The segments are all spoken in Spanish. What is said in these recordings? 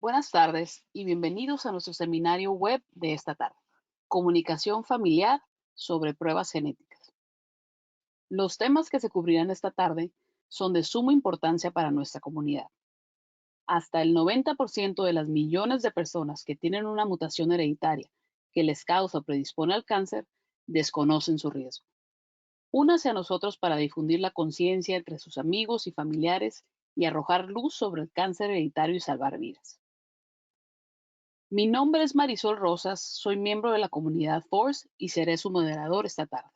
Buenas tardes y bienvenidos a nuestro seminario web de esta tarde, Comunicación familiar sobre pruebas genéticas. Los temas que se cubrirán esta tarde son de suma importancia para nuestra comunidad. Hasta el 90% de las millones de personas que tienen una mutación hereditaria que les causa o predispone al cáncer desconocen su riesgo. Únase a nosotros para difundir la conciencia entre sus amigos y familiares y arrojar luz sobre el cáncer hereditario y salvar vidas. Mi nombre es Marisol Rosas, soy miembro de la comunidad FORCE y seré su moderador esta tarde.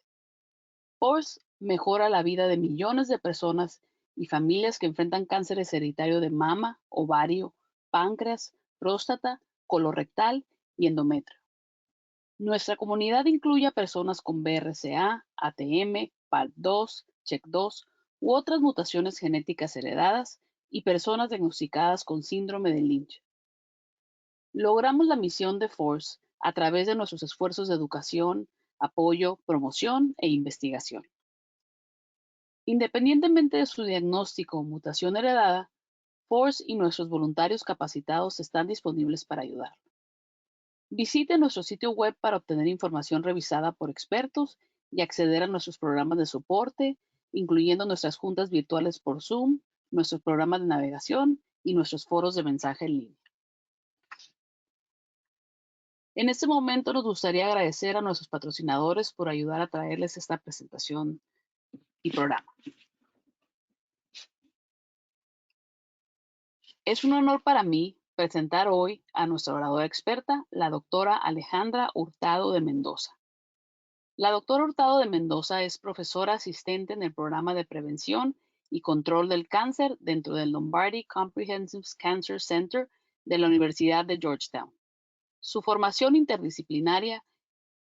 FORCE mejora la vida de millones de personas y familias que enfrentan cánceres hereditarios de mama, ovario, páncreas, próstata, colorectal y endometrio. Nuestra comunidad incluye a personas con BRCA, ATM, PALB2, CHEK2 u otras mutaciones genéticas heredadas y personas diagnosticadas con síndrome de Lynch. Logramos la misión de FORCE a través de nuestros esfuerzos de educación, apoyo, promoción e investigación. Independientemente de su diagnóstico o mutación heredada, FORCE y nuestros voluntarios capacitados están disponibles para ayudar. Visite nuestro sitio web para obtener información revisada por expertos y acceder a nuestros programas de soporte, incluyendo nuestras juntas virtuales por Zoom, nuestros programas de navegación y nuestros foros de mensaje en línea. En este momento nos gustaría agradecer a nuestros patrocinadores por ayudar a traerles esta presentación y programa. Es un honor para mí presentar hoy a nuestra oradora experta, la doctora Alejandra Hurtado de Mendoza. La doctora Hurtado de Mendoza es profesora asistente en el programa de prevención y control del cáncer dentro del Lombardi Comprehensive Cancer Center de la Universidad de Georgetown. Su formación interdisciplinaria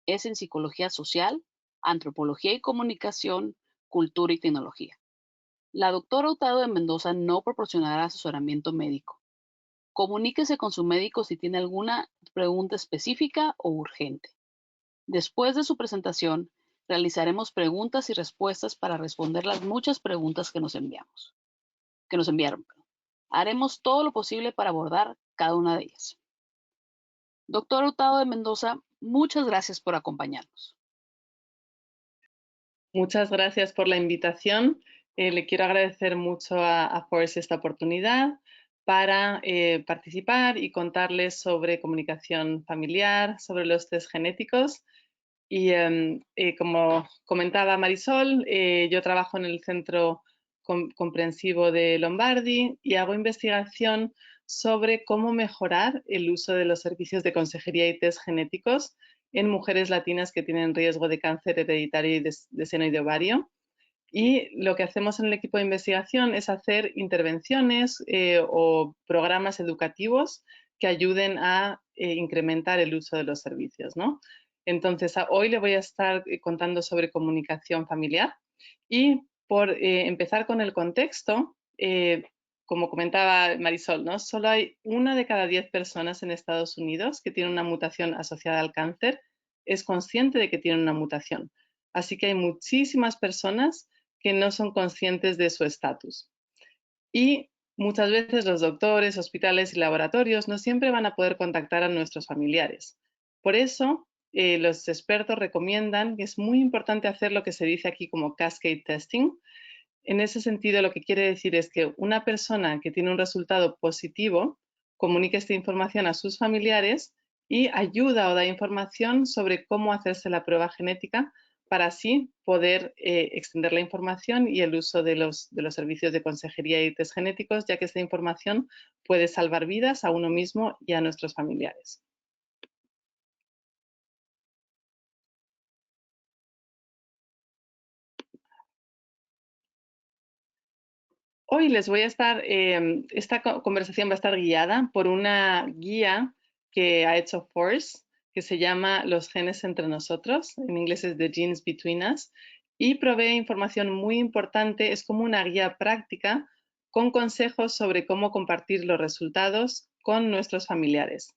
es en psicología social, antropología y comunicación, cultura y tecnología. La doctora Hurtado de Mendoza no proporcionará asesoramiento médico. Comuníquese con su médico si tiene alguna pregunta específica o urgente. Después de su presentación, realizaremos preguntas y respuestas para responder las muchas preguntas que nos enviaron. Haremos todo lo posible para abordar cada una de ellas. Doctor Hurtado de Mendoza, muchas gracias por acompañarnos. Muchas gracias por la invitación. Le quiero agradecer mucho a FORCE esta oportunidad para participar y contarles sobre comunicación familiar, sobre los test genéticos. Y como comentaba Marisol, yo trabajo en el Centro Comprensivo de Lombardi y hago investigación sobre cómo mejorar el uso de los servicios de consejería y test genéticos en mujeres latinas que tienen riesgo de cáncer hereditario y de seno y de ovario. Y lo que hacemos en el equipo de investigación es hacer intervenciones o programas educativos que ayuden a incrementar el uso de los servicios, ¿no? Entonces, hoy le voy a estar contando sobre comunicación familiar y por empezar con el contexto, como comentaba Marisol, ¿no? Solo hay 1 de cada 10 personas en Estados Unidos que tiene una mutación asociada al cáncer, es consciente de que tiene una mutación. Así que hay muchísimas personas que no son conscientes de su estatus. Y muchas veces los doctores, hospitales y laboratorios no siempre van a poder contactar a nuestros familiares. Por eso, los expertos recomiendan que es muy importante hacer lo que se dice aquí como cascade testing. En ese sentido, lo que quiere decir es que una persona que tiene un resultado positivo comunique esta información a sus familiares y ayuda o da información sobre cómo hacerse la prueba genética para así poder extender la información y el uso de los servicios de consejería y test genéticos, ya que esta información puede salvar vidas a uno mismo y a nuestros familiares. Hoy les voy a estar, esta conversación va a estar guiada por una guía que ha hecho FORCE, que se llama Los genes entre nosotros, en inglés es The Genes Between Us, y provee información muy importante, es como una guía práctica con consejos sobre cómo compartir los resultados con nuestros familiares.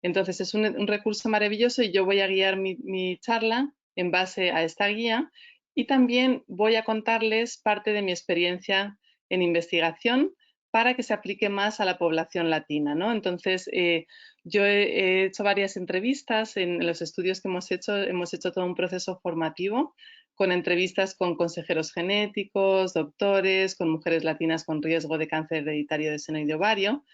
Entonces es un recurso maravilloso y yo voy a guiar mi charla en base a esta guía y también voy a contarles parte de mi experiencia en investigación para que se aplique más a la población latina, ¿no? Entonces, yo he hecho varias entrevistas en los estudios que hemos hecho todo un proceso formativo con entrevistas con consejeros genéticos, doctores, con mujeres latinas con riesgo de cáncer hereditario de seno y de ovario.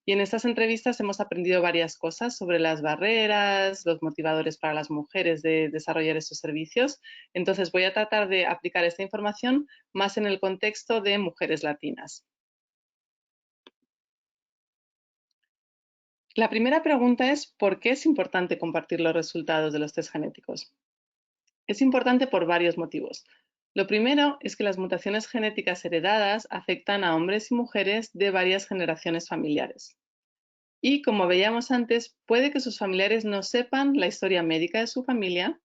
Y en estas entrevistas hemos aprendido varias cosas sobre las barreras, los motivadores para las mujeres de desarrollar estos servicios. Entonces voy a tratar de aplicar esta información más en el contexto de mujeres latinas. La primera pregunta es, ¿por qué es importante compartir los resultados de los test genéticos? Es importante por varios motivos. Lo primero es que las mutaciones genéticas heredadas afectan a hombres y mujeres de varias generaciones familiares. Y como veíamos antes, puede que sus familiares no sepan la historia médica de su familia,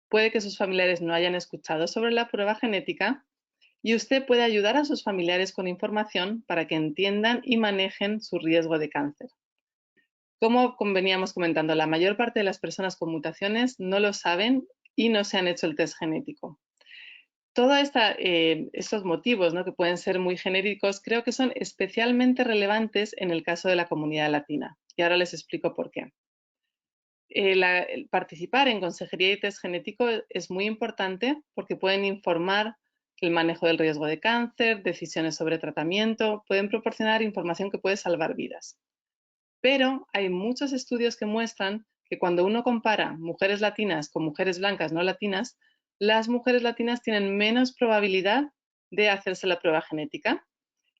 puede que sus familiares no hayan escuchado sobre la prueba genética y usted puede ayudar a sus familiares con información para que entiendan y manejen su riesgo de cáncer. Como veníamos comentando, la mayor parte de las personas con mutaciones no lo saben y no se han hecho el test genético. Todos estos motivos, ¿no?, que pueden ser muy genéricos, creo que son especialmente relevantes en el caso de la comunidad latina. Y ahora les explico por qué. El participar en consejería y test genético es muy importante porque pueden informar el manejo del riesgo de cáncer, decisiones sobre tratamiento, pueden proporcionar información que puede salvar vidas. Pero hay muchos estudios que muestran que cuando uno compara mujeres latinas con mujeres blancas no latinas, las mujeres latinas tienen menos probabilidad de hacerse la prueba genética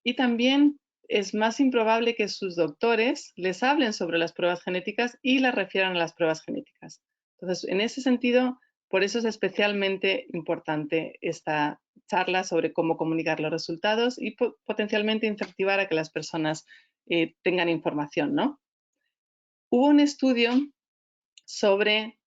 y también es más improbable que sus doctores les hablen sobre las pruebas genéticas y las refieran a las pruebas genéticas. Entonces, en ese sentido, por eso es especialmente importante esta charla sobre cómo comunicar los resultados y potencialmente incentivar a que las personas tengan información, ¿no? Hubo un estudio sobre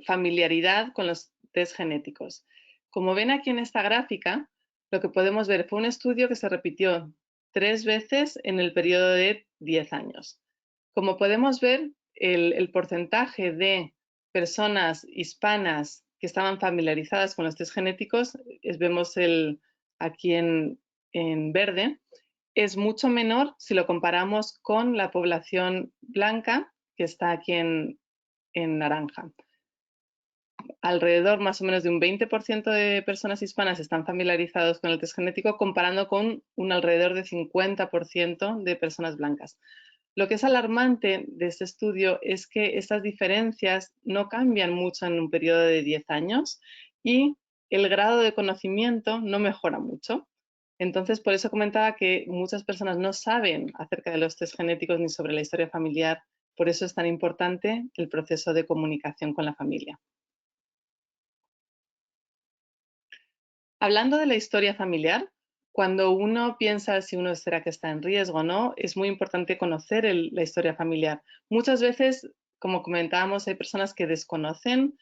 familiaridad con los test genéticos. Como ven aquí en esta gráfica, lo que podemos ver fue un estudio que se repitió 3 veces en el periodo de 10 años. Como podemos ver, el porcentaje de personas hispanas que estaban familiarizadas con los test genéticos, vemos aquí en verde, es mucho menor si lo comparamos con la población blanca, que está aquí en naranja. Alrededor más o menos de un 20% de personas hispanas están familiarizados con el test genético, comparando con un alrededor de 50% de personas blancas. Lo que es alarmante de este estudio es que estas diferencias no cambian mucho en un periodo de 10 años y el grado de conocimiento no mejora mucho. Entonces, por eso comentaba que muchas personas no saben acerca de los test genéticos ni sobre la historia familiar. Por eso es tan importante el proceso de comunicación con la familia. Hablando de la historia familiar, cuando uno piensa si uno será que está en riesgo o no, es muy importante conocer la historia familiar. Muchas veces, como comentábamos, hay personas que desconocen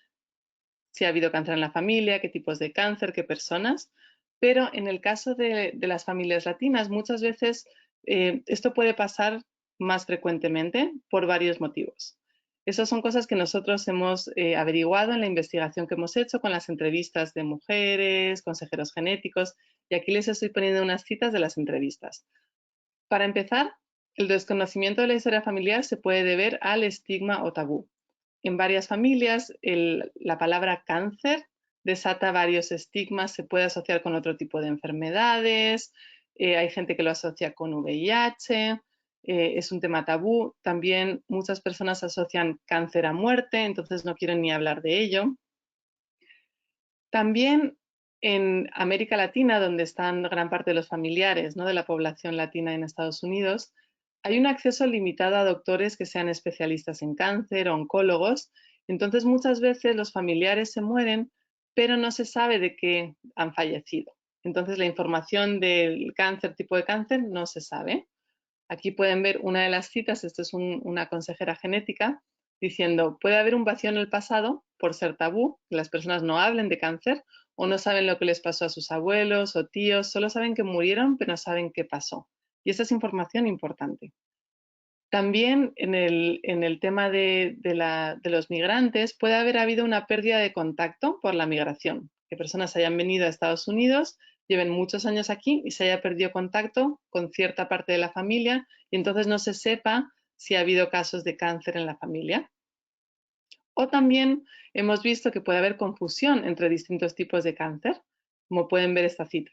si ha habido cáncer en la familia, qué tipos de cáncer, qué personas, pero en el caso de las familias latinas, muchas veces esto puede pasar más frecuentemente por varios motivos. Esas son cosas que nosotros hemos averiguado en la investigación que hemos hecho con las entrevistas de mujeres, consejeros genéticos, y aquí les estoy poniendo unas citas de las entrevistas. Para empezar, el desconocimiento de la historia familiar se puede deber al estigma o tabú. En varias familias, la palabra cáncer desata varios estigmas, se puede asociar con otro tipo de enfermedades, hay gente que lo asocia con VIH, es un tema tabú. También muchas personas asocian cáncer a muerte, entonces no quieren ni hablar de ello. También en América Latina, donde están gran parte de los familiares, ¿no?, de la población latina en Estados Unidos, hay un acceso limitado a doctores que sean especialistas en cáncer o oncólogos. Entonces, muchas veces los familiares se mueren, pero no se sabe de qué han fallecido. Entonces, la información del cáncer, tipo de cáncer, no se sabe. Aquí pueden ver una de las citas, esto es una consejera genética, diciendo, puede haber un vacío en el pasado por ser tabú, que las personas no hablen de cáncer o no saben lo que les pasó a sus abuelos o tíos, solo saben que murieron, pero no saben qué pasó. Y esa es información importante. También en el tema de los migrantes puede haber habido una pérdida de contacto por la migración, que personas hayan venido a Estados Unidos lleven muchos años aquí y se haya perdido contacto con cierta parte de la familia y entonces no se sepa si ha habido casos de cáncer en la familia. O también hemos visto que puede haber confusión entre distintos tipos de cáncer, como pueden ver esta cita.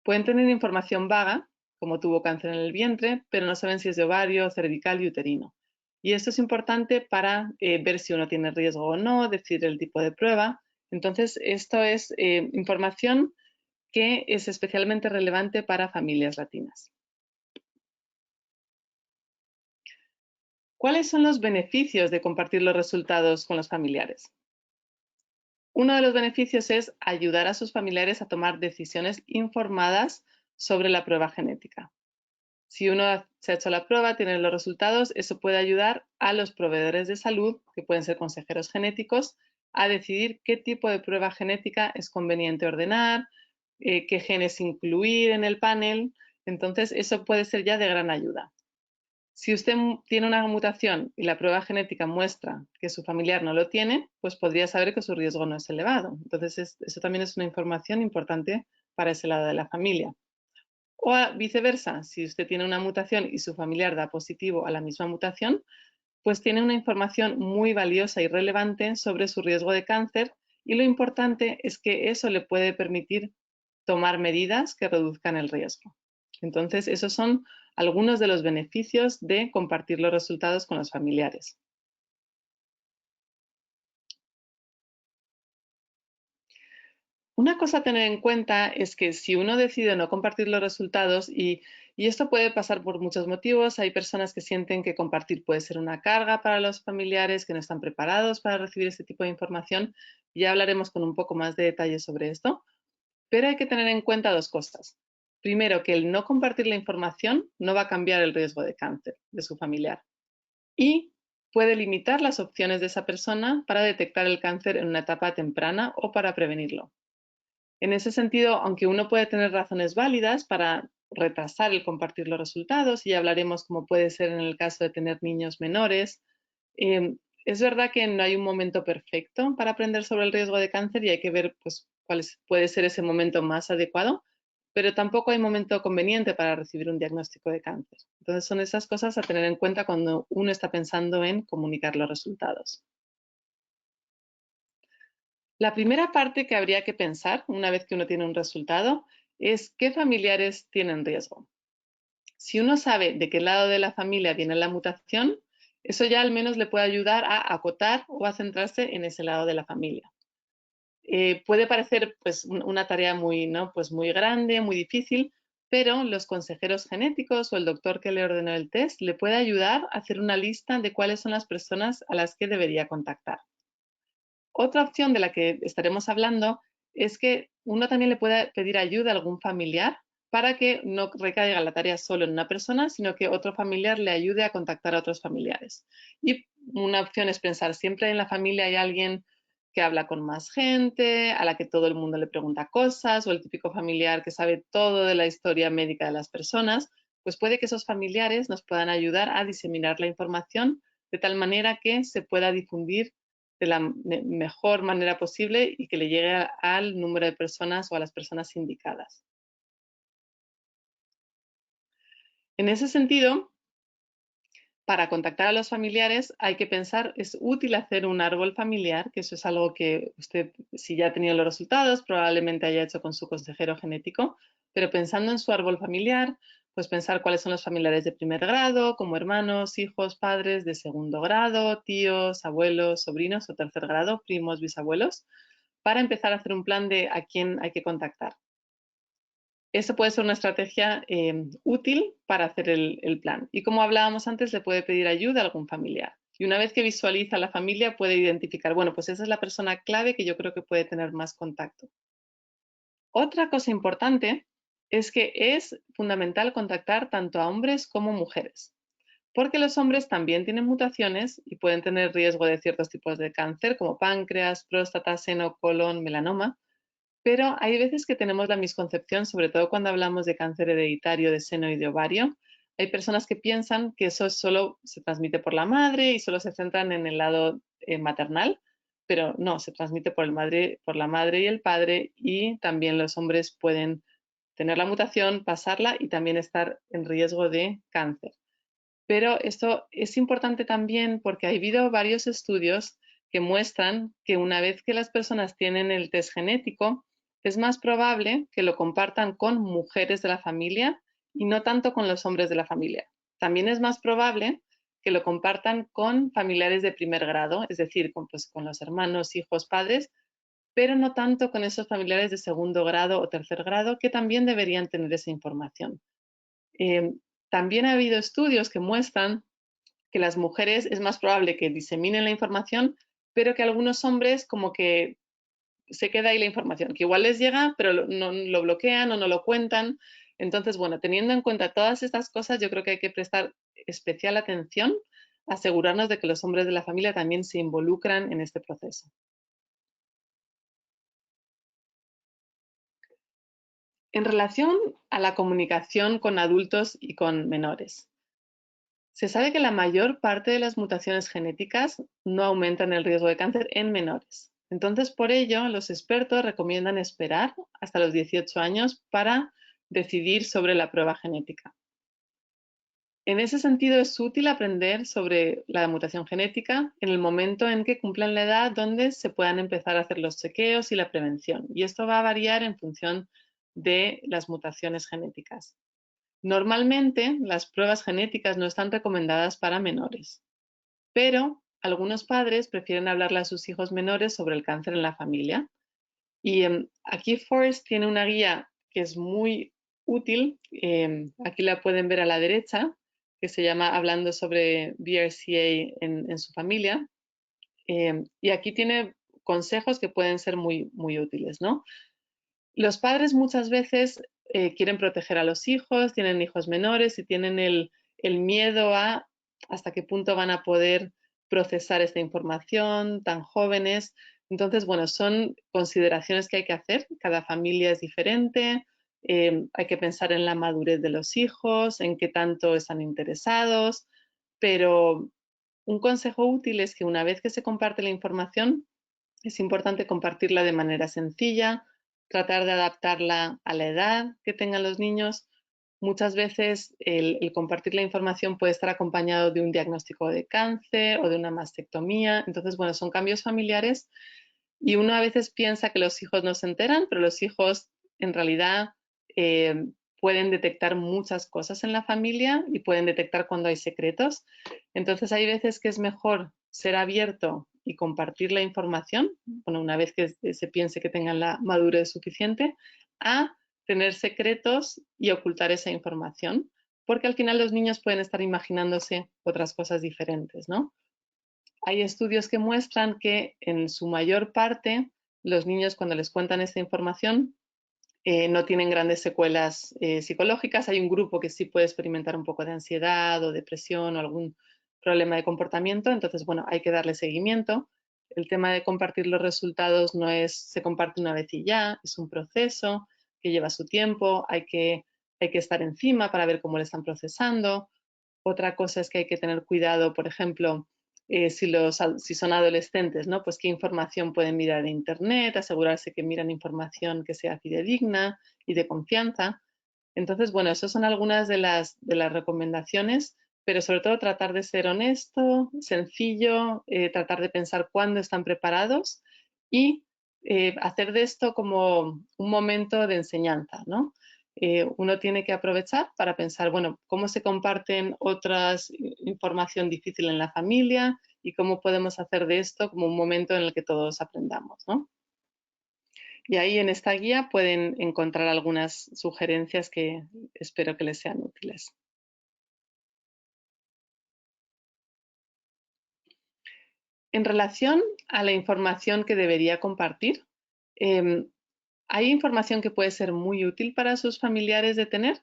Pueden tener información vaga, como tuvo cáncer en el vientre, pero no saben si es de ovario, cervical y uterino. Y esto es importante para ver si uno tiene riesgo o no, decir el tipo de prueba. Entonces, esto es información que es especialmente relevante para familias latinas. ¿Cuáles son los beneficios de compartir los resultados con los familiares? Uno de los beneficios es ayudar a sus familiares a tomar decisiones informadas sobre la prueba genética. Si uno se ha hecho la prueba, tiene los resultados, eso puede ayudar a los proveedores de salud, que pueden ser consejeros genéticos, a decidir qué tipo de prueba genética es conveniente ordenar, qué genes incluir en el panel. Entonces, eso puede ser ya de gran ayuda. Si usted tiene una mutación y la prueba genética muestra que su familiar no lo tiene, pues podría saber que su riesgo no es elevado. Entonces, eso también es una información importante para ese lado de la familia. O viceversa, si usted tiene una mutación y su familiar da positivo a la misma mutación, pues tiene una información muy valiosa y relevante sobre su riesgo de cáncer y lo importante es que eso le puede permitir tomar medidas que reduzcan el riesgo. Entonces, esos son algunos de los beneficios de compartir los resultados con los familiares. Una cosa a tener en cuenta es que si uno decide no compartir los resultados, y esto puede pasar por muchos motivos, hay personas que sienten que compartir puede ser una carga para los familiares, que no están preparados para recibir este tipo de información, y ya hablaremos con un poco más de detalle sobre esto, pero hay que tener en cuenta dos cosas. Primero, que el no compartir la información no va a cambiar el riesgo de cáncer de su familiar y puede limitar las opciones de esa persona para detectar el cáncer en una etapa temprana o para prevenirlo. En ese sentido, aunque uno puede tener razones válidas para retrasar el compartir los resultados, y ya hablaremos cómo puede ser en el caso de tener niños menores, es verdad que no hay un momento perfecto para aprender sobre el riesgo de cáncer y hay que ver pues, cuál puede ser ese momento más adecuado, pero tampoco hay momento conveniente para recibir un diagnóstico de cáncer. Entonces son esas cosas a tener en cuenta cuando uno está pensando en comunicar los resultados. La primera parte que habría que pensar una vez que uno tiene un resultado es qué familiares tienen riesgo. Si uno sabe de qué lado de la familia viene la mutación, eso ya al menos le puede ayudar a acotar o a centrarse en ese lado de la familia. Puede parecer pues, una tarea muy, ¿no? Pues muy grande, muy difícil, pero los consejeros genéticos o el doctor que le ordenó el test le puede ayudar a hacer una lista de cuáles son las personas a las que debería contactar. Otra opción de la que estaremos hablando es que uno también le pueda pedir ayuda a algún familiar para que no recaiga la tarea solo en una persona, sino que otro familiar le ayude a contactar a otros familiares. Y una opción es pensar, siempre en la familia hay alguien que habla con más gente, a la que todo el mundo le pregunta cosas, o el típico familiar que sabe todo de la historia médica de las personas, pues puede que esos familiares nos puedan ayudar a diseminar la información de tal manera que se pueda difundir de la mejor manera posible y que le llegue al número de personas o a las personas indicadas. En ese sentido, para contactar a los familiares hay que pensar, es útil hacer un árbol familiar, que eso es algo que usted, si ya ha tenido los resultados, probablemente haya hecho con su consejero genético, pero pensando en su árbol familiar, pues pensar cuáles son los familiares de primer grado, como hermanos, hijos, padres, de segundo grado, tíos, abuelos, sobrinos o tercer grado, primos, bisabuelos, para empezar a hacer un plan de a quién hay que contactar. Eso puede ser una estrategia útil para hacer el plan. Y como hablábamos antes, le puede pedir ayuda a algún familiar. Y una vez que visualiza a la familia, puede identificar, bueno, pues esa es la persona clave que yo creo que puede tener más contacto. Otra cosa importante es que es fundamental contactar tanto a hombres como mujeres, porque los hombres también tienen mutaciones y pueden tener riesgo de ciertos tipos de cáncer, como páncreas, próstata, seno, colon, melanoma, pero hay veces que tenemos la misconcepción, sobre todo cuando hablamos de cáncer hereditario de seno y de ovario. Hay personas que piensan que eso solo se transmite por la madre y solo se centran en el lado maternal, pero no, se transmite por la madre y el padre y también los hombres pueden tener la mutación, pasarla y también estar en riesgo de cáncer. Pero esto es importante también porque ha habido varios estudios que muestran que una vez que las personas tienen el test genético, es más probable que lo compartan con mujeres de la familia y no tanto con los hombres de la familia. También es más probable que lo compartan con familiares de primer grado, es decir, con los hermanos, hijos, padres, pero no tanto con esos familiares de segundo grado o tercer grado que también deberían tener esa información. También ha habido estudios que muestran que las mujeres es más probable que diseminen la información, pero que algunos hombres como que se queda ahí la información, que igual les llega, pero no lo bloquean o no lo cuentan. Entonces, bueno, teniendo en cuenta todas estas cosas, yo creo que hay que prestar especial atención, asegurarnos de que los hombres de la familia también se involucran en este proceso. En relación a la comunicación con adultos y con menores, se sabe que la mayor parte de las mutaciones genéticas no aumentan el riesgo de cáncer en menores. Entonces, por ello, los expertos recomiendan esperar hasta los 18 años para decidir sobre la prueba genética. En ese sentido, es útil aprender sobre la mutación genética en el momento en que cumplan la edad donde se puedan empezar a hacer los chequeos y la prevención. Y esto va a variar en función de las mutaciones genéticas. Normalmente, las pruebas genéticas no están recomendadas para menores, pero algunos padres prefieren hablarle a sus hijos menores sobre el cáncer en la familia. Y aquí Forrest tiene una guía que es muy útil, aquí la pueden ver a la derecha, que se llama Hablando sobre BRCA en su familia. Y aquí tiene consejos que pueden ser muy, muy útiles, ¿no? Los padres muchas veces quieren proteger a los hijos, tienen hijos menores y tienen el miedo a hasta qué punto van a poder procesar esta información tan jóvenes. Entonces, bueno, son consideraciones que hay que hacer. Cada familia es diferente. Hay que pensar en la madurez de los hijos, en qué tanto están interesados. Pero un consejo útil es que una vez que se comparte la información, es importante compartirla de manera sencilla, tratar de adaptarla a la edad que tengan los niños. Muchas veces el compartir la información puede estar acompañado de un diagnóstico de cáncer o de una mastectomía. Entonces, bueno, son cambios familiares y uno a veces piensa que los hijos no se enteran, pero los hijos en realidad eh, pueden detectar muchas cosas en la familia y pueden detectar cuando hay secretos. Entonces hay veces que es mejor ser abierto y compartir la información, bueno, una vez que se piense que tengan la madurez suficiente, a tener secretos y ocultar esa información, porque al final los niños pueden estar imaginándose otras cosas diferentes, ¿no? Hay estudios que muestran que en su mayor parte los niños cuando les cuentan esta información no tienen grandes secuelas psicológicas. Hay un grupo que sí puede experimentar un poco de ansiedad o depresión o algún problema de comportamiento. Entonces, bueno, hay que darle seguimiento. El tema de compartir los resultados no es se comparte una vez y ya, es un proceso que lleva su tiempo. Hay que estar encima para ver cómo le están procesando. Otra cosa es que hay que tener cuidado, por ejemplo, si son adolescentes, ¿no? Pues qué información pueden mirar en Internet, asegurarse que miran información que sea fidedigna y de confianza. Entonces, bueno, esas son algunas de las recomendaciones, pero sobre todo tratar de ser honesto, sencillo, tratar de pensar cuándo están preparados y hacer de esto como un momento de enseñanza, ¿no? Uno tiene que aprovechar para pensar, bueno, cómo se comparten otras información difícil en la familia y cómo podemos hacer de esto como un momento en el que todos aprendamos, ¿no? Y ahí en esta guía pueden encontrar algunas sugerencias que espero que les sean útiles. En relación a la información que debería compartir, hay información que puede ser muy útil para sus familiares de tener.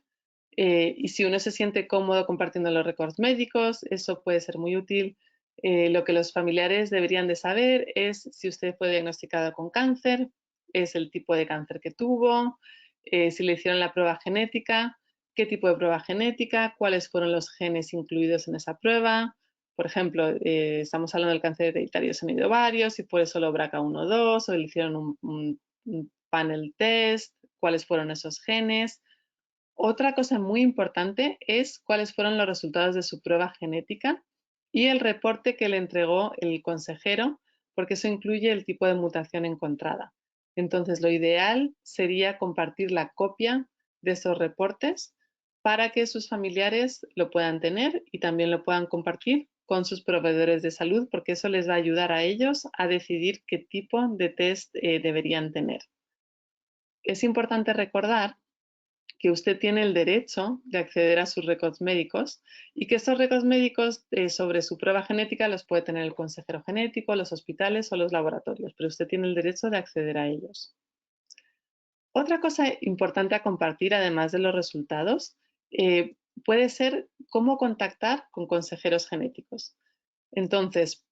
Y si uno se siente cómodo compartiendo los récords médicos, eso puede ser muy útil. Lo que los familiares deberían de saber es si usted fue diagnosticado con cáncer, es el tipo de cáncer que tuvo, si le hicieron la prueba genética, qué tipo de prueba genética, cuáles fueron los genes incluidos en esa prueba. Por ejemplo, estamos hablando del cáncer hereditario de seno y de ovario, si fue solo BRCA1 o 2, o le hicieron un panel test, cuáles fueron esos genes. Otra cosa muy importante es cuáles fueron los resultados de su prueba genética y el reporte que le entregó el consejero, porque eso incluye el tipo de mutación encontrada. Entonces, lo ideal sería compartir la copia de esos reportes para que sus familiares lo puedan tener y también lo puedan compartir con sus proveedores de salud, porque eso les va a ayudar a ellos a decidir qué tipo de test deberían tener. Es importante recordar que usted tiene el derecho de acceder a sus récords médicos y que estos récords médicos sobre su prueba genética los puede tener el consejero genético, los hospitales o los laboratorios, pero usted tiene el derecho de acceder a ellos. Otra cosa importante a compartir, además de los resultados, puede ser cómo contactar con consejeros genéticos. Entonces,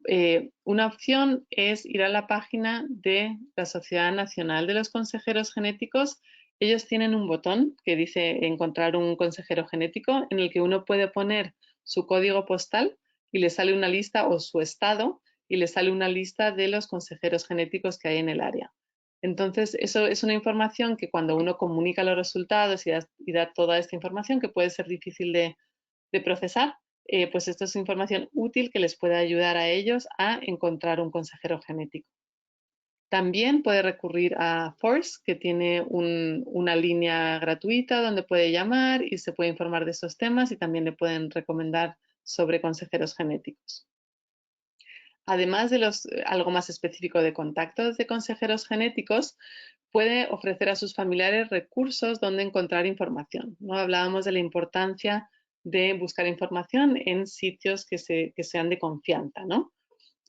una opción es ir a la página de la Sociedad Nacional de los Consejeros Genéticos. Ellos tienen un botón que dice encontrar un consejero genético en el que uno puede poner su código postal y le sale una lista, o su estado, y le sale una lista de los consejeros genéticos que hay en el área. Entonces, eso es una información que cuando uno comunica los resultados y da toda esta información, que puede ser difícil de procesar, pues esto es información útil que les puede ayudar a ellos a encontrar un consejero genético. También puede recurrir a Force, que tiene una línea gratuita donde puede llamar y se puede informar de estos temas y también le pueden recomendar sobre consejeros genéticos. Además de algo más específico de contactos de consejeros genéticos, puede ofrecer a sus familiares recursos donde encontrar información, ¿no? Hablábamos de la importancia de buscar información en sitios que sean de confianza, ¿no?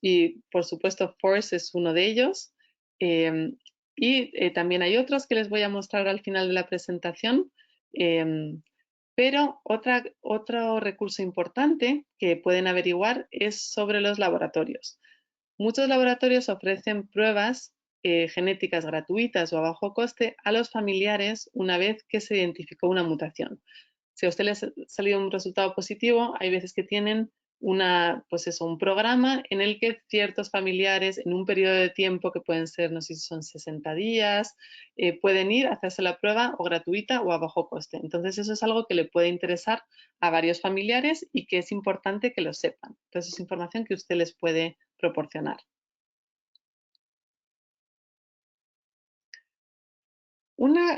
Y por supuesto, Force es uno de ellos. También hay otros que les voy a mostrar al final de la presentación. Pero otro recurso importante que pueden averiguar es sobre los laboratorios. Muchos laboratorios ofrecen pruebas genéticas gratuitas o a bajo coste a los familiares una vez que se identificó una mutación. Si a usted le ha salido un resultado positivo, hay veces que tienen un programa en el que ciertos familiares en un periodo de tiempo que pueden ser, no sé si son 60 días, pueden ir a hacerse la prueba o gratuita o a bajo coste. Entonces eso es algo que le puede interesar a varios familiares y que es importante que lo sepan. Entonces es información que usted les puede proporcionar.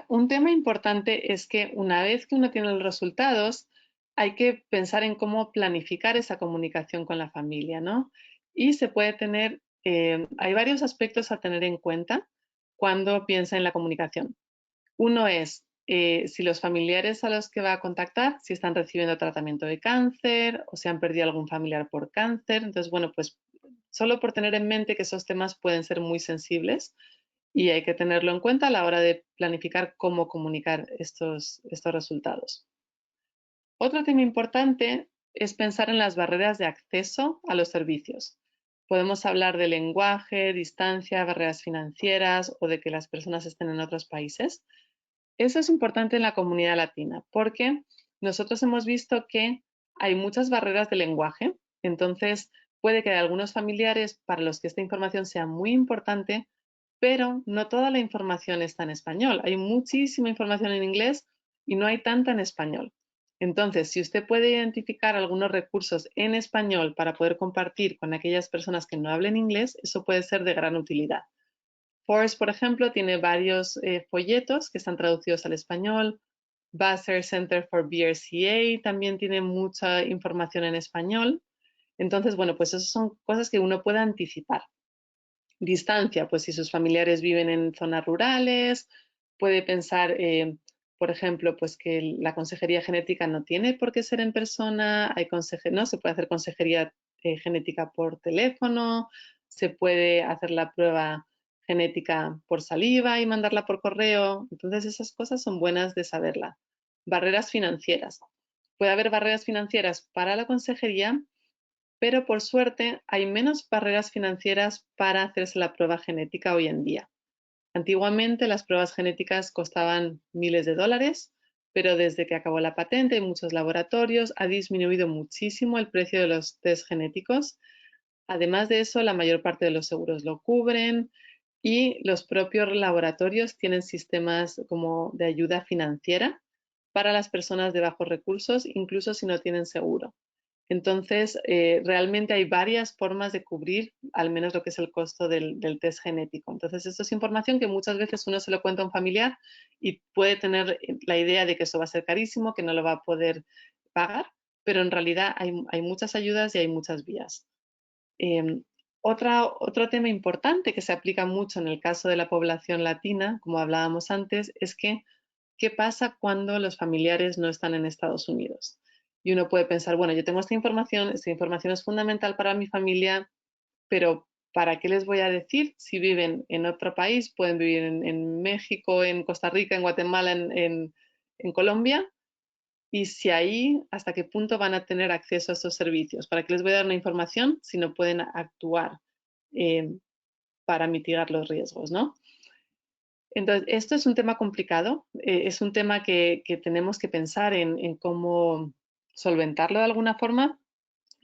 Un tema importante es que una vez que uno tiene los resultados, hay que pensar en cómo planificar esa comunicación con la familia, ¿no? Y se puede tener, hay varios aspectos a tener en cuenta cuando piensa en la comunicación. Uno es si los familiares a los que va a contactar, si están recibiendo tratamiento de cáncer o si han perdido algún familiar por cáncer. Entonces, bueno, pues solo por tener en mente que esos temas pueden ser muy sensibles, y hay que tenerlo en cuenta a la hora de planificar cómo comunicar estos resultados. Otro tema importante es pensar en las barreras de acceso a los servicios. Podemos hablar de lenguaje, distancia, barreras financieras o de que las personas estén en otros países. Eso es importante en la comunidad latina porque nosotros hemos visto que hay muchas barreras de lenguaje. Entonces, puede que hay algunos familiares para los que esta información sea muy importante, pero no toda la información está en español. Hay muchísima información en inglés y no hay tanta en español. Entonces, si usted puede identificar algunos recursos en español para poder compartir con aquellas personas que no hablen inglés, eso puede ser de gran utilidad. Force, por ejemplo, tiene varios folletos que están traducidos al español. Vassar Center for BRCA también tiene mucha información en español. Entonces, bueno, pues esas son cosas que uno puede anticipar. Distancia, pues si sus familiares viven en zonas rurales, puede pensar, por ejemplo, pues que la consejería genética no tiene por qué ser en persona, ¿no? Se puede hacer consejería genética por teléfono, se puede hacer la prueba genética por saliva y mandarla por correo. Entonces esas cosas son buenas de saberla. Barreras financieras. Puede haber barreras financieras para la consejería, pero por suerte hay menos barreras financieras para hacerse la prueba genética hoy en día. Antiguamente las pruebas genéticas costaban miles de dólares, pero desde que acabó la patente en muchos laboratorios ha disminuido muchísimo el precio de los test genéticos. Además de eso, la mayor parte de los seguros lo cubren y los propios laboratorios tienen sistemas como de ayuda financiera para las personas de bajos recursos, incluso si no tienen seguro. Entonces, realmente hay varias formas de cubrir al menos lo que es el costo del test genético. Entonces, esto es información que muchas veces uno se lo cuenta a un familiar y puede tener la idea de que eso va a ser carísimo, que no lo va a poder pagar, pero en realidad hay muchas ayudas y hay muchas vías. Eh, otro tema importante que se aplica mucho en el caso de la población latina, como hablábamos antes, es que ¿qué pasa cuando los familiares no están en Estados Unidos? Y uno puede pensar, bueno, yo tengo esta información es fundamental para mi familia, pero ¿para qué les voy a decir si viven en otro país? Pueden vivir en México, en Costa Rica, en Guatemala, en Colombia, y si ahí, hasta qué punto van a tener acceso a estos servicios. ¿Para qué les voy a dar una información si no pueden actuar eh, para mitigar los riesgos, ¿no? Entonces, esto es un tema complicado, es un tema que tenemos que pensar en cómo solventarlo de alguna forma.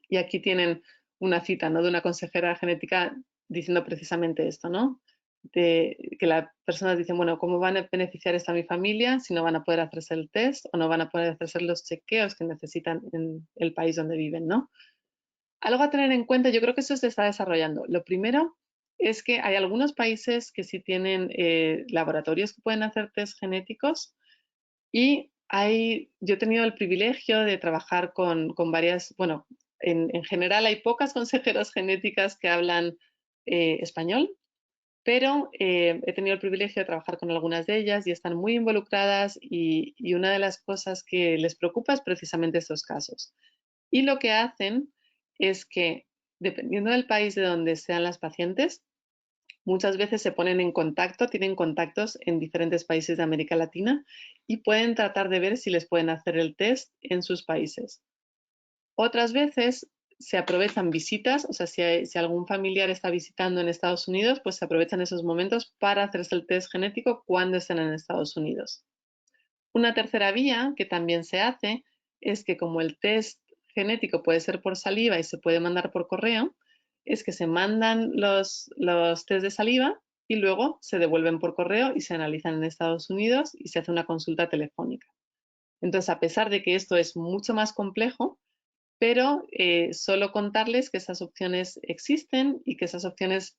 Y aquí tienen una cita, ¿no?, de una consejera genética diciendo precisamente esto, ¿no? De que las personas dicen, bueno, ¿cómo van a beneficiar esto a mi familia si no van a poder hacerse el test o no van a poder hacerse los chequeos que necesitan en el país donde viven, ¿no? Algo a tener en cuenta, yo creo que eso se está desarrollando. Lo primero es que hay algunos países que sí tienen laboratorios que pueden hacer test genéticos y yo he tenido el privilegio de trabajar con varias, bueno, en general hay pocas consejeras genéticas que hablan español, pero he tenido el privilegio de trabajar con algunas de ellas y están muy involucradas y una de las cosas que les preocupa es precisamente estos casos. Y lo que hacen es que, dependiendo del país de donde sean las pacientes, muchas veces se ponen en contacto, tienen contactos en diferentes países de América Latina y pueden tratar de ver si les pueden hacer el test en sus países. Otras veces se aprovechan visitas, o sea, si algún familiar está visitando en Estados Unidos, pues se aprovechan esos momentos para hacerse el test genético cuando estén en Estados Unidos. Una tercera vía que también se hace es que como el test genético puede ser por saliva y se puede mandar por correo, es que se mandan los test de saliva y luego se devuelven por correo y se analizan en Estados Unidos y se hace una consulta telefónica. Entonces, a pesar de que esto es mucho más complejo, pero solo contarles que esas opciones existen y que esas opciones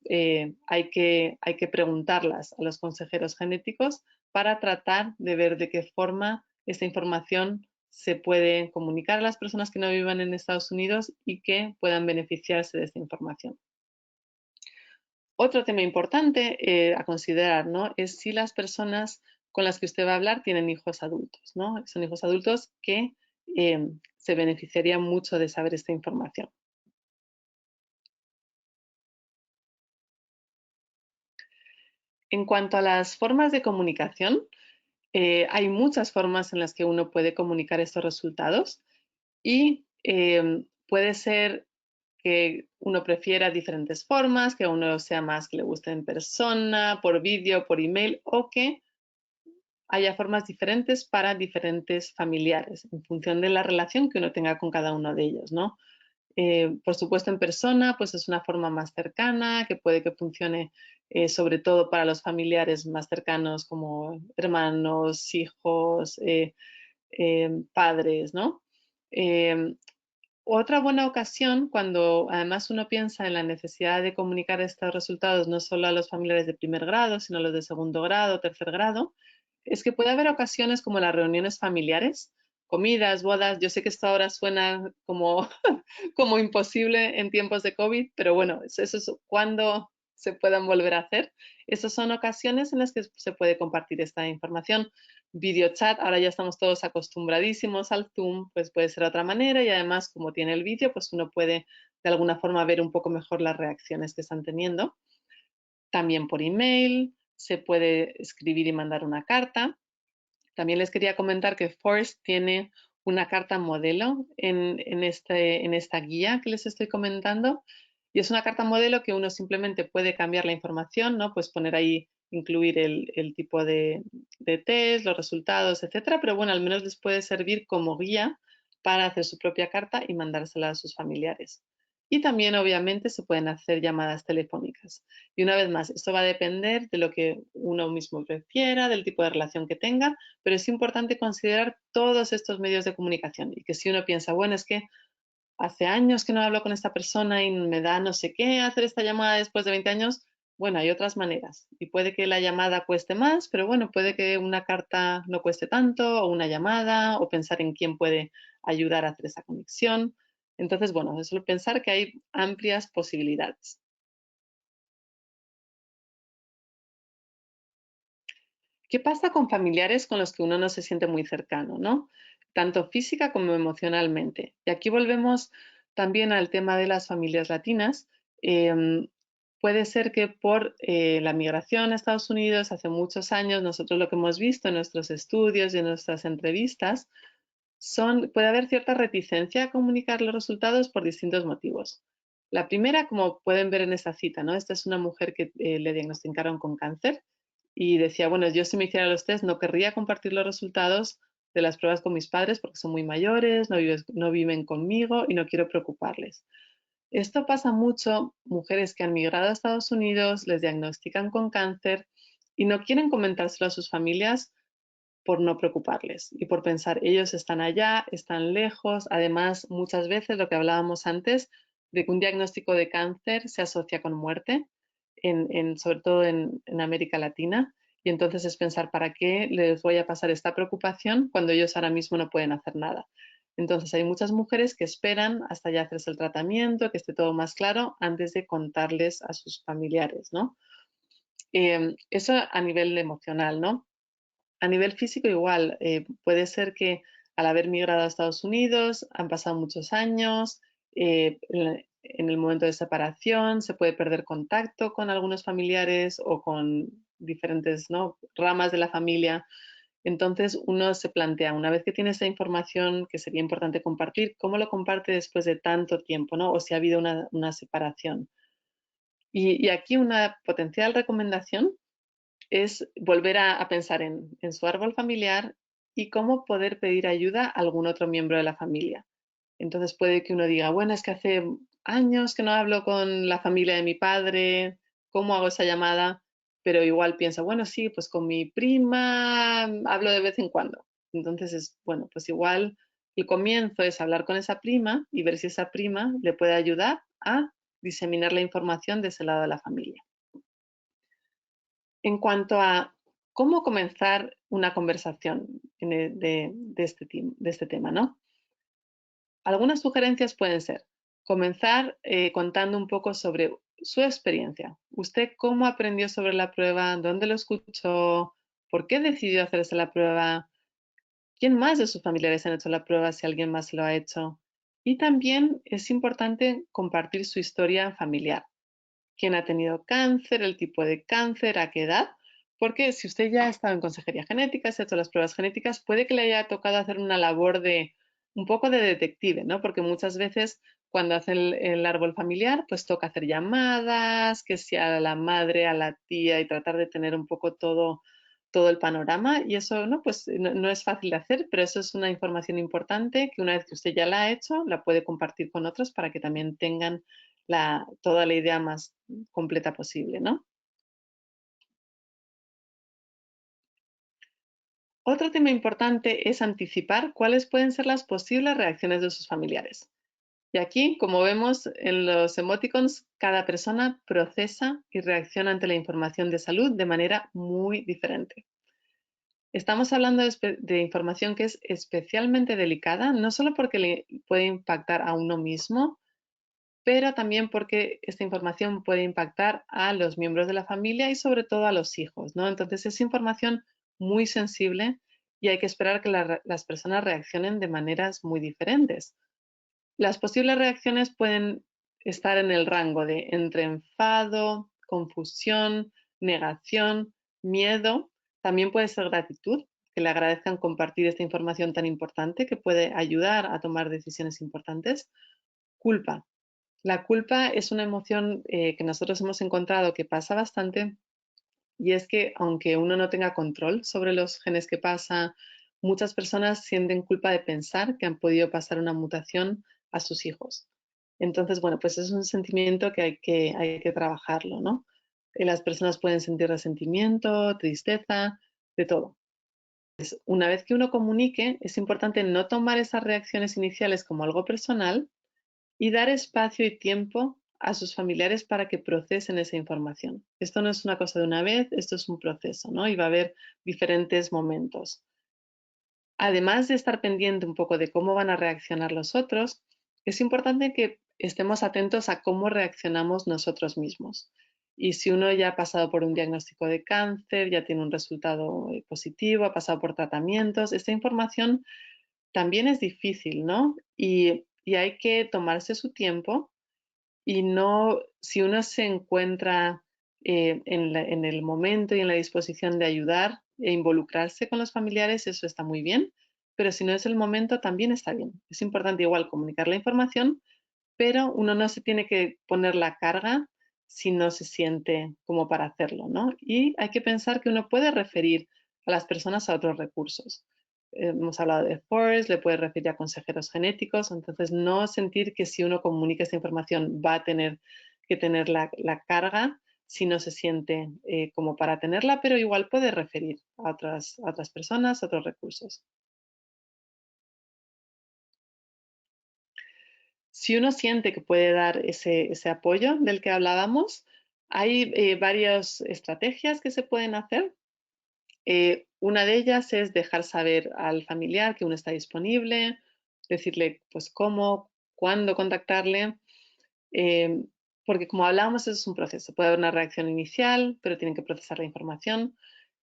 hay que preguntarlas a los consejeros genéticos para tratar de ver de qué forma esta información se puede comunicar a las personas que no vivan en Estados Unidos y que puedan beneficiarse de esta información. Otro tema importante a considerar, ¿no?, es si las personas con las que usted va a hablar tienen hijos adultos, ¿no? Son hijos adultos que se beneficiarían mucho de saber esta información. En cuanto a las formas de comunicación, hay muchas formas en las que uno puede comunicar estos resultados y puede ser que uno prefiera diferentes formas, que a uno sea más que le guste en persona, por vídeo, por email, o que haya formas diferentes para diferentes familiares, en función de la relación que uno tenga con cada uno de ellos, ¿no? Por supuesto, en persona, pues es una forma más cercana, que puede que funcione sobre todo para los familiares más cercanos como hermanos, hijos, padres, ¿no? Eh, Otra buena ocasión, cuando además uno piensa en la necesidad de comunicar estos resultados no solo a los familiares de primer grado, sino a los de segundo grado, tercer grado, es que puede haber ocasiones como las reuniones familiares, comidas, bodas. Yo sé que esto ahora suena como, como imposible en tiempos de COVID, pero bueno, eso es cuando se puedan volver a hacer. Esas son ocasiones en las que se puede compartir esta información. Videochat, ahora ya estamos todos acostumbradísimos al Zoom, pues puede ser otra manera y además como tiene el vídeo, pues uno puede de alguna forma ver un poco mejor las reacciones que están teniendo. También por email, se puede escribir y mandar una carta. También les quería comentar que Force tiene una carta modelo en esta guía que les estoy comentando. Y es una carta modelo que uno simplemente puede cambiar la información, ¿no? Pues poner ahí, incluir el tipo de test, los resultados, etcétera. Pero bueno, al menos les puede servir como guía para hacer su propia carta y mandársela a sus familiares. Y también, obviamente, se pueden hacer llamadas telefónicas. Y una vez más, esto va a depender de lo que uno mismo prefiera, del tipo de relación que tenga, pero es importante considerar todos estos medios de comunicación y que si uno piensa, bueno, es que hace años que no hablo con esta persona y me da no sé qué hacer esta llamada después de 20 años, bueno, hay otras maneras. Y puede que la llamada cueste más, pero bueno, puede que una carta no cueste tanto, o una llamada, o pensar en quién puede ayudar a hacer esa conexión. Entonces, bueno, es solo pensar que hay amplias posibilidades. ¿Qué pasa con familiares con los que uno no se siente muy cercano, ¿no? Tanto física como emocionalmente. Y aquí volvemos también al tema de las familias latinas. Em, Puede ser que por la migración a Estados Unidos hace muchos años, nosotros lo que hemos visto en nuestros estudios y en nuestras entrevistas, puede haber cierta reticencia a comunicar los resultados por distintos motivos. La primera, como pueden ver en esta cita, ¿no? Esta es una mujer que le diagnosticaron con cáncer y decía, bueno, yo si me hiciera los test no querría compartir los resultados de las pruebas con mis padres porque son muy mayores, no viven conmigo y no quiero preocuparles. Esto pasa mucho, mujeres que han migrado a Estados Unidos, les diagnostican con cáncer y no quieren comentárselo a sus familias por no preocuparles y por pensar, ellos están allá, están lejos. Además, muchas veces lo que hablábamos antes, de que un diagnóstico de cáncer se asocia con muerte, sobre todo en América Latina. Y entonces es pensar, ¿para qué les voy a pasar esta preocupación cuando ellos ahora mismo no pueden hacer nada? Entonces hay muchas mujeres que esperan hasta ya hacerse el tratamiento, que esté todo más claro, antes de contarles a sus familiares, ¿no? Eso a nivel emocional, ¿no? A nivel físico igual, puede ser que al haber migrado a Estados Unidos han pasado muchos años, en el momento de separación se puede perder contacto con algunos familiares o con diferentes, ¿no?, ramas de la familia. Entonces uno se plantea, una vez que tiene esa información que sería importante compartir, ¿cómo lo comparte después de tanto tiempo, ¿no? O si ha habido una separación. Y aquí una potencial recomendación es volver a pensar en su árbol familiar y cómo poder pedir ayuda a algún otro miembro de la familia. Entonces puede que uno diga, bueno, es que hace años que no hablo con la familia de mi padre, ¿cómo hago esa llamada? Pero igual piensa, bueno, sí, pues con mi prima hablo de vez en cuando. Entonces es, bueno, pues igual el comienzo es hablar con esa prima y ver si esa prima le puede ayudar a diseminar la información de ese lado de la familia. En cuanto a cómo comenzar una conversación de este tema, ¿no? Algunas sugerencias pueden ser comenzar contando un poco sobre su experiencia. ¿Usted cómo aprendió sobre la prueba? ¿Dónde lo escuchó? ¿Por qué decidió hacerse la prueba? ¿Quién más de sus familiares han hecho la prueba si alguien más lo ha hecho? Y también es importante compartir su historia familiar. ¿Quién ha tenido cáncer? ¿El tipo de cáncer? ¿A qué edad? Porque si usted ya ha estado en consejería genética, se ha hecho las pruebas genéticas, puede que le haya tocado hacer una labor de un poco de detective, ¿no? Porque muchas veces cuando hace el árbol familiar, pues toca hacer llamadas, que sea a la madre, a la tía y tratar de tener un poco todo el panorama y eso no, pues no es fácil de hacer, pero eso es una información importante que una vez que usted ya la ha hecho, la puede compartir con otros para que también tengan toda la idea más completa posible, ¿no? Otro tema importante es anticipar cuáles pueden ser las posibles reacciones de sus familiares. Y aquí, como vemos en los emoticons, cada persona procesa y reacciona ante la información de salud de manera muy diferente. Estamos hablando de información que es especialmente delicada, no solo porque le puede impactar a uno mismo, pero también porque esta información puede impactar a los miembros de la familia y sobre todo a los hijos, ¿no? Entonces es información muy sensible y hay que esperar que las personas reaccionen de maneras muy diferentes. Las posibles reacciones pueden estar en el rango de entre enfado, confusión, negación, miedo. También puede ser gratitud, que le agradezcan compartir esta información tan importante que puede ayudar a tomar decisiones importantes. Culpa. La culpa es una emoción que nosotros hemos encontrado que pasa bastante y es que aunque uno no tenga control sobre los genes que pasa, muchas personas sienten culpa de pensar que han podido pasar una mutación a sus hijos. Entonces, bueno, pues es un sentimiento que hay que trabajarlo, ¿no? Las personas pueden sentir resentimiento, tristeza, de todo. Una vez que uno comunique, es importante no tomar esas reacciones iniciales como algo personal y dar espacio y tiempo a sus familiares para que procesen esa información. Esto no es una cosa de una vez, esto es un proceso, ¿no? Y va a haber diferentes momentos. Además de estar pendiente un poco de cómo van a reaccionar los otros, es importante que estemos atentos a cómo reaccionamos nosotros mismos. Y si uno ya ha pasado por un diagnóstico de cáncer, ya tiene un resultado positivo, ha pasado por tratamientos, esta información también es difícil, ¿no? Y hay que tomarse su tiempo y no, si uno se encuentra en el momento y en la disposición de ayudar e involucrarse con los familiares, eso está muy bien, pero si no es el momento, también está bien. Es importante igual comunicar la información, pero uno no se tiene que poner la carga si no se siente como para hacerlo, ¿no? Y hay que pensar que uno puede referir a las personas a otros recursos. Hemos hablado de FOREST, le puede referir a consejeros genéticos, entonces no sentir que si uno comunica esta información va a tener que tener la carga si no se siente como para tenerla, pero igual puede referir a otras personas, a otros recursos. Si uno siente que puede dar ese apoyo del que hablábamos, hay varias estrategias que se pueden hacer. Una de ellas es dejar saber al familiar que uno está disponible, decirle pues cómo, cuándo contactarle, eh, porque como hablábamos, eso es un proceso. Puede haber una reacción inicial, pero tienen que procesar la información.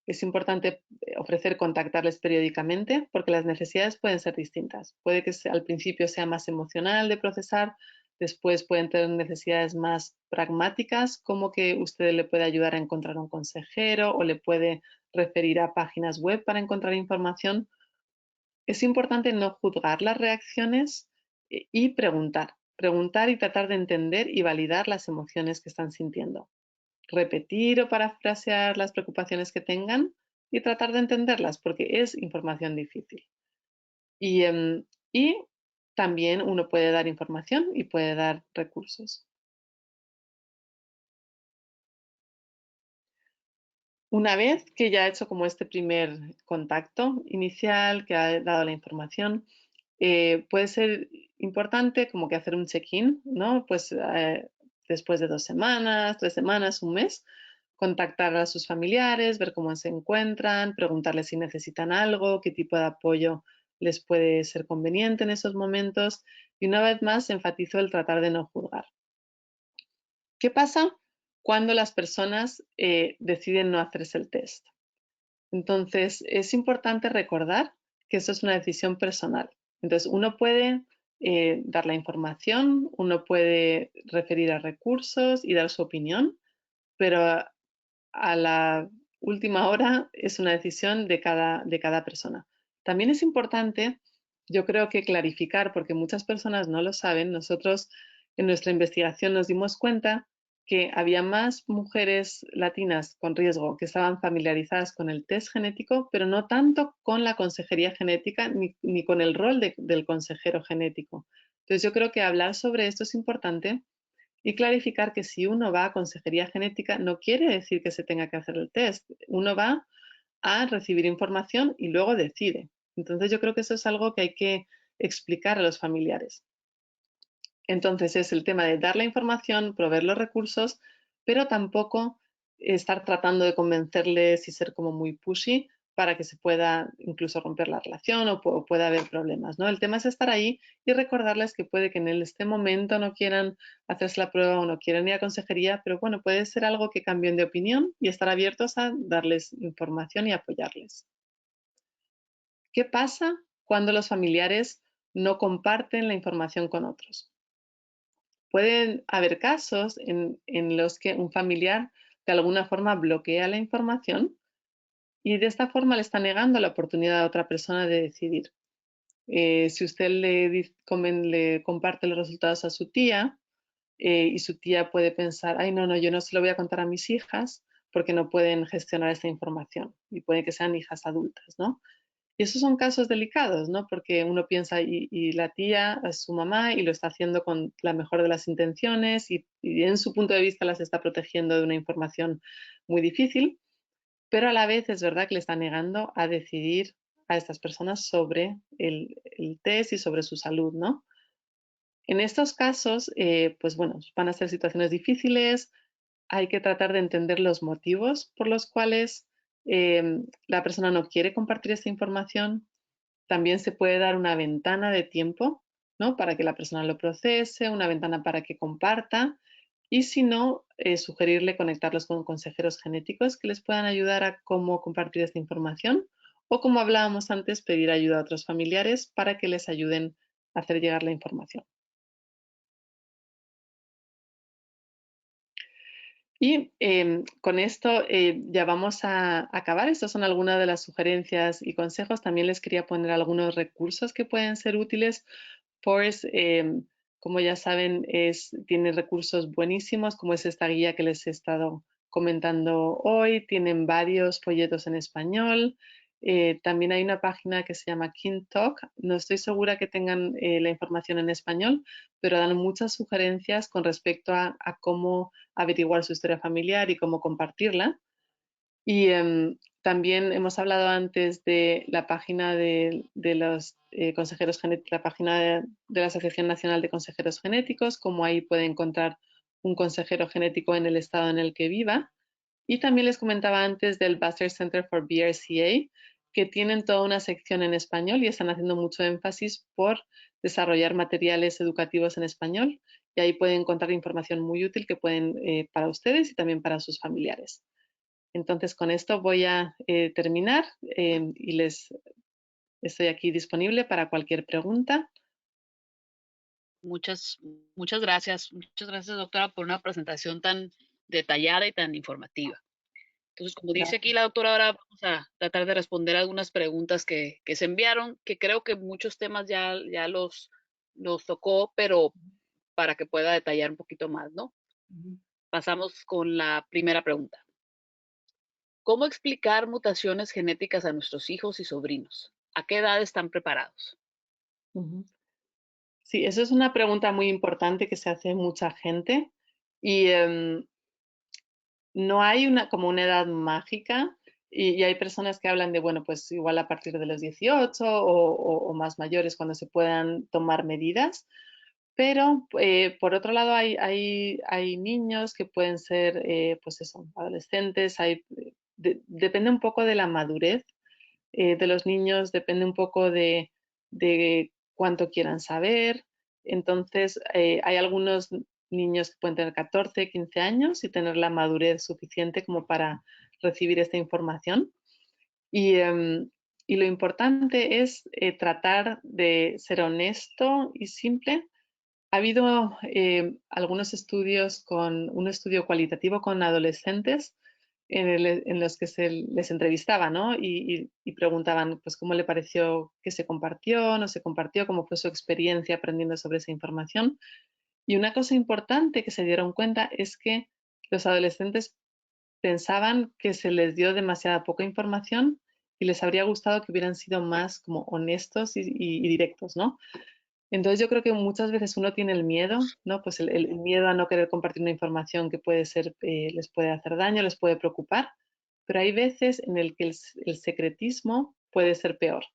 Es importante ofrecer contactarles periódicamente porque las necesidades pueden ser distintas. Puede que al principio sea más emocional de procesar, después pueden tener necesidades más pragmáticas, como que usted le puede ayudar a encontrar un consejero o le puede referir a páginas web para encontrar información. Es importante no juzgar las reacciones y preguntar y tratar de entender y validar las emociones que están sintiendo. Repetir o parafrasear las preocupaciones que tengan y tratar de entenderlas porque es información difícil. Y también uno puede dar información y puede dar recursos. Una vez que ya ha hecho como este primer contacto inicial, que ha dado la información, puede ser importante como que hacer un check-in, ¿no? Pues después de 2 semanas, 3 semanas, un mes, contactar a sus familiares, ver cómo se encuentran, preguntarles si necesitan algo, qué tipo de apoyo les puede ser conveniente en esos momentos. Y una vez más, enfatizo el tratar de no juzgar. ¿Qué pasa cuando las personas deciden no hacerse el test? Entonces, es importante recordar que eso es una decisión personal. Entonces, uno puede dar la información, uno puede referir a recursos y dar su opinión, pero a la última hora es una decisión de cada persona. También es importante, yo creo que clarificar, porque muchas personas no lo saben, nosotros en nuestra investigación nos dimos cuenta que había más mujeres latinas con riesgo que estaban familiarizadas con el test genético, pero no tanto con la consejería genética ni con el rol del consejero genético. Entonces yo creo que hablar sobre esto es importante y clarificar que si uno va a consejería genética no quiere decir que se tenga que hacer el test. Uno va a recibir información y luego decide. Entonces yo creo que eso es algo que hay que explicar a los familiares. Entonces es el tema de dar la información, proveer los recursos, pero tampoco estar tratando de convencerles y ser como muy pushy para que se pueda incluso romper la relación o pueda haber problemas, ¿no? El tema es estar ahí y recordarles que puede que en este momento no quieran hacerse la prueba o no quieran ir a consejería, pero bueno, puede ser algo que cambien de opinión y estar abiertos a darles información y apoyarles. ¿Qué pasa cuando los familiares no comparten la información con otros? Pueden haber casos en los que un familiar de alguna forma bloquea la información y de esta forma le está negando la oportunidad a otra persona de decidir. Si usted le comparte los resultados a su tía y su tía puede pensar, ay, no, no, yo no se lo voy a contar a mis hijas porque no pueden gestionar esta información y puede que sean hijas adultas, ¿no? Y esos son casos delicados, ¿no? Porque uno piensa, y la tía es su mamá y lo está haciendo con la mejor de las intenciones y en su punto de vista las está protegiendo de una información muy difícil, pero a la vez es verdad que le está negando a decidir a estas personas sobre el test y sobre su salud, ¿no? En estos casos, pues bueno, van a ser situaciones difíciles, hay que tratar de entender los motivos por los cuales la persona no quiere compartir esta información. También se puede dar una ventana de tiempo, ¿no? Para que la persona lo procese, una ventana para que comparta y si no, sugerirle conectarlos con consejeros genéticos que les puedan ayudar a cómo compartir esta información o como hablábamos antes, pedir ayuda a otros familiares para que les ayuden a hacer llegar la información. Y con esto ya vamos a acabar. Estas son algunas de las sugerencias y consejos. También les quería poner algunos recursos que pueden ser útiles. Forest, como ya saben, tiene recursos buenísimos, como es esta guía que les he estado comentando hoy. Tienen varios folletos en español. También hay una página que se llama KinTalk. No estoy segura que tengan la información en español, pero dan muchas sugerencias con respecto a cómo averiguar su historia familiar y cómo compartirla. Y también hemos hablado antes de la página de los consejeros genéticos, la página de la Asociación Nacional de Consejeros Genéticos, cómo ahí puede encontrar un consejero genético en el estado en el que viva. Y también les comentaba antes del Bassett Center for BRCA, que tienen toda una sección en español y están haciendo mucho énfasis por desarrollar materiales educativos en español. Y ahí pueden encontrar información muy útil que pueden para ustedes y también para sus familiares. Entonces, con esto voy a terminar y les estoy aquí disponible para cualquier pregunta. Muchas, muchas gracias. Muchas gracias, doctora, por una presentación tan detallada y tan informativa. Entonces, como dice aquí Gracias. la doctora, ahora vamos a tratar de responder algunas preguntas que se enviaron, que creo que muchos temas ya los tocó, pero para que pueda detallar un poquito más, ¿no? Pasamos con la primera pregunta. ¿Cómo explicar mutaciones genéticas a nuestros hijos y sobrinos? ¿A qué edad están preparados? Ujú. Sí, eso es una pregunta muy importante que se hace mucha gente y no hay como una edad mágica y hay personas que hablan de, bueno, pues igual a partir de los 18 o más mayores cuando se puedan tomar medidas. Pero por otro lado hay niños que pueden ser, pues eso, adolescentes, depende un poco de la madurez de los niños, depende un poco de cuánto quieran saber. Entonces, hay algunos niños que pueden tener 14, 15 años y tener la madurez suficiente como para recibir esta información. Y, y lo importante es tratar de ser honesto y simple. Ha habido algunos estudios un estudio cualitativo con adolescentes en los que se les entrevistaba, ¿no? Y preguntaban, pues, cómo le pareció que se compartió, no se compartió, cómo fue su experiencia aprendiendo sobre esa información. Y una cosa importante que se dieron cuenta es que los adolescentes pensaban que se les dio demasiada poca información y les habría gustado que hubieran sido más como honestos y directos, ¿no? Entonces yo creo que muchas veces uno tiene el miedo, ¿no? Pues el miedo a no querer compartir una información que puede ser, les puede hacer daño, les puede preocupar, pero hay veces en el que el secretismo puede ser peor.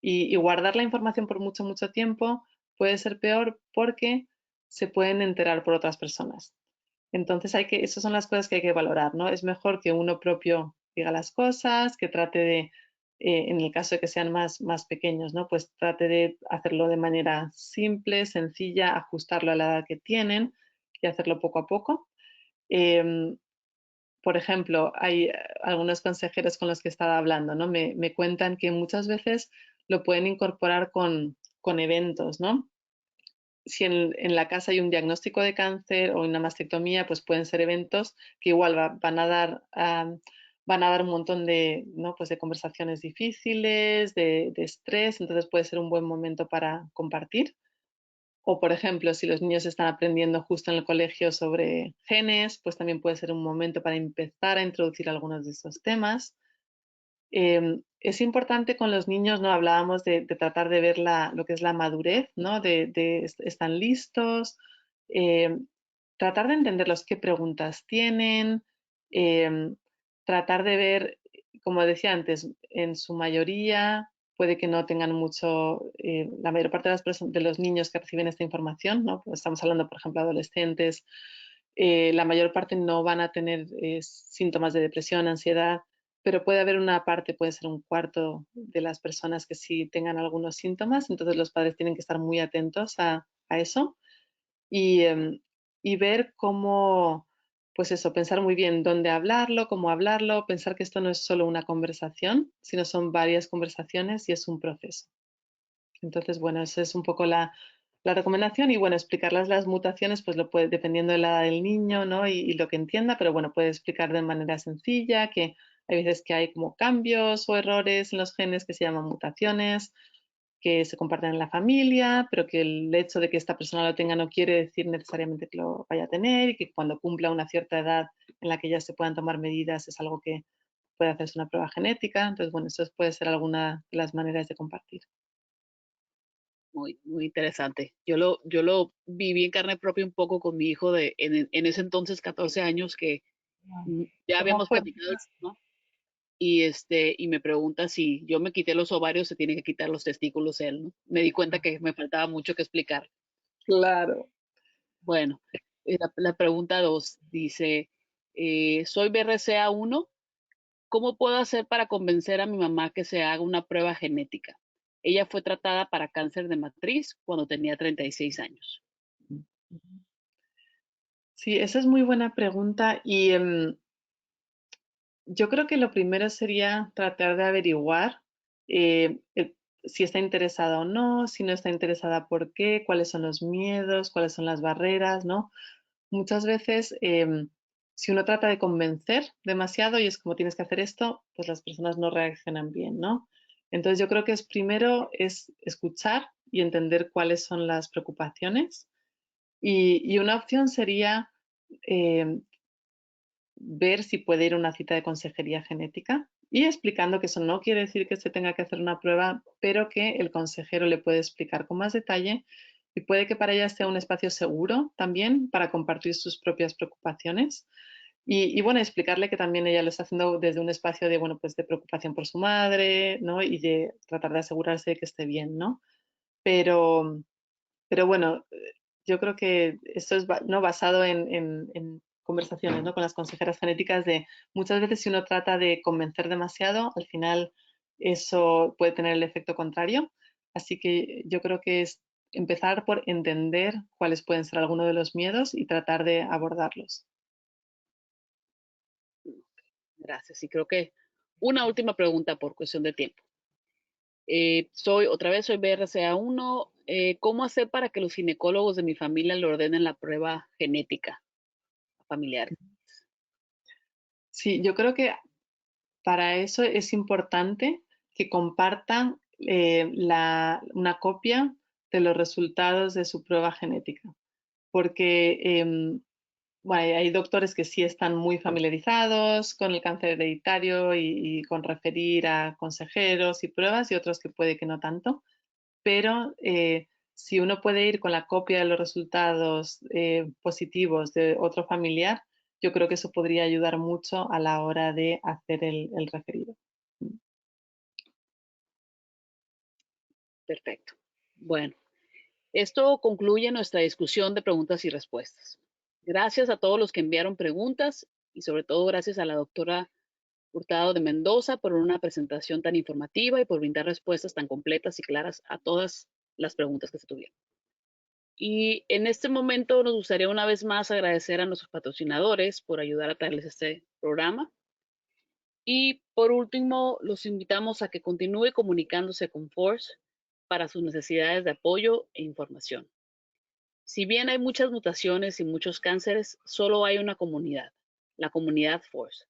Y guardar la información por mucho, mucho tiempo puede ser peor porque se pueden enterar por otras personas. Entonces esas son las cosas que hay que valorar, ¿no? Es mejor que uno propio diga las cosas, que trate de, en el caso de que sean más pequeños, ¿no? Pues trate de hacerlo de manera simple, sencilla, ajustarlo a la edad que tienen y hacerlo poco a poco. Em, por ejemplo, hay algunos consejeros con los que he estado hablando, ¿no? Me cuentan que muchas veces lo pueden incorporar con eventos, ¿no? Si en la casa hay un diagnóstico de cáncer o una mastectomía, pues pueden ser eventos que igual van a dar un montón de, ¿no? Pues de conversaciones difíciles, de estrés, entonces puede ser un buen momento para compartir. O, por ejemplo, si los niños están aprendiendo justo en el colegio sobre genes, pues también puede ser un momento para empezar a introducir algunos de esos temas. Es importante con los niños, ¿no? Hablábamos de tratar de ver lo que es la madurez, ¿no? Están listos, eh, tratar de entenderlos, qué preguntas tienen, em, tratar de ver, como decía antes, en su mayoría puede que no tengan mucho, la mayor parte de los niños que reciben esta información, ¿no? Pues estamos hablando, por ejemplo, adolescentes, la mayor parte no van a tener síntomas de depresión, ansiedad, pero puede haber una parte, puede ser un cuarto de las personas que sí tengan algunos síntomas, entonces los padres tienen que estar muy atentos a eso y, y ver cómo, pues eso, pensar muy bien dónde hablarlo, cómo hablarlo, pensar que esto no es solo una conversación, sino son varias conversaciones y es un proceso. Entonces, bueno, esa es un poco la recomendación y bueno, explicarles las mutaciones, pues lo puede, dependiendo de la edad del niño, ¿no? Y lo que entienda, pero bueno, puede explicar de manera sencilla que hay veces que hay como cambios o errores en los genes que se llaman mutaciones, que se comparten en la familia, pero que el hecho de que esta persona lo tenga no quiere decir necesariamente que lo vaya a tener y que cuando cumpla una cierta edad en la que ya se puedan tomar medidas es algo que puede hacerse una prueba genética. Entonces, bueno, eso puede ser alguna de las maneras de compartir. Muy, muy interesante. Yo lo viví en carne propia un poco con mi hijo en ese entonces 14 años que ya ¿Cómo habíamos fue? platicado, ¿no? Y me pregunta si yo me quité los ovarios, se tiene que quitar los testículos él, ¿no? Me di cuenta que me faltaba mucho que explicar. Claro. Bueno, la pregunta 2 dice, soy BRCA1, ¿cómo puedo hacer para convencer a mi mamá que se haga una prueba genética? Ella fue tratada para cáncer de matriz cuando tenía 36 años. Sí, esa es muy buena pregunta y yo creo que lo primero sería tratar de averiguar si está interesada o no, si no está interesada, por qué, cuáles son los miedos, cuáles son las barreras, ¿no? Muchas veces, si uno trata de convencer demasiado y es como tienes que hacer esto, pues las personas no reaccionan bien, ¿no? Entonces yo creo que primero es escuchar y entender cuáles son las preocupaciones y una opción sería eh, ver si puede ir a una cita de consejería genética y explicando que eso no quiere decir que se tenga que hacer una prueba, pero que el consejero le puede explicar con más detalle y puede que para ella sea un espacio seguro también para compartir sus propias preocupaciones. Bueno, explicarle que también ella lo está haciendo desde un espacio de, bueno, pues de preocupación por su madre, ¿no? Y de tratar de asegurarse de que esté bien, ¿no? Pero, pero bueno, yo creo que esto es ¿no? basado en conversaciones, ¿no? con las consejeras genéticas de muchas veces si uno trata de convencer demasiado, al final eso puede tener el efecto contrario. Así que yo creo que es empezar por entender cuáles pueden ser algunos de los miedos y tratar de abordarlos. Gracias. Y creo que una última pregunta por cuestión de tiempo. Soy BRCA1. ¿Cómo hacer para que los ginecólogos de mi familia le ordenen la prueba genética familiar? Sí, yo creo que para eso es importante que compartan una copia de los resultados de su prueba genética, porque bueno, hay doctores que sí están muy familiarizados con el cáncer hereditario y con referir a consejeros y pruebas y otros que puede que no tanto, pero si uno puede ir con la copia de los resultados positivos de otro familiar, yo creo que eso podría ayudar mucho a la hora de hacer el referido. Perfecto. Bueno, esto concluye nuestra discusión de preguntas y respuestas. Gracias a todos los que enviaron preguntas y sobre todo gracias a la doctora Hurtado de Mendoza por una presentación tan informativa y por brindar respuestas tan completas y claras a todas las preguntas que se tuvieron. Y en este momento nos gustaría una vez más agradecer a nuestros patrocinadores por ayudar a traerles este programa. Y por último, los invitamos a que continúe comunicándose con Force para sus necesidades de apoyo e información. Si bien hay muchas mutaciones y muchos cánceres, solo hay una comunidad, la comunidad Force.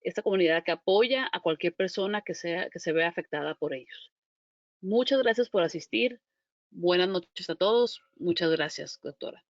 Esta comunidad que apoya a cualquier persona que se vea afectada por ellos. Muchas gracias por asistir. Buenas noches a todos. Muchas gracias, doctora.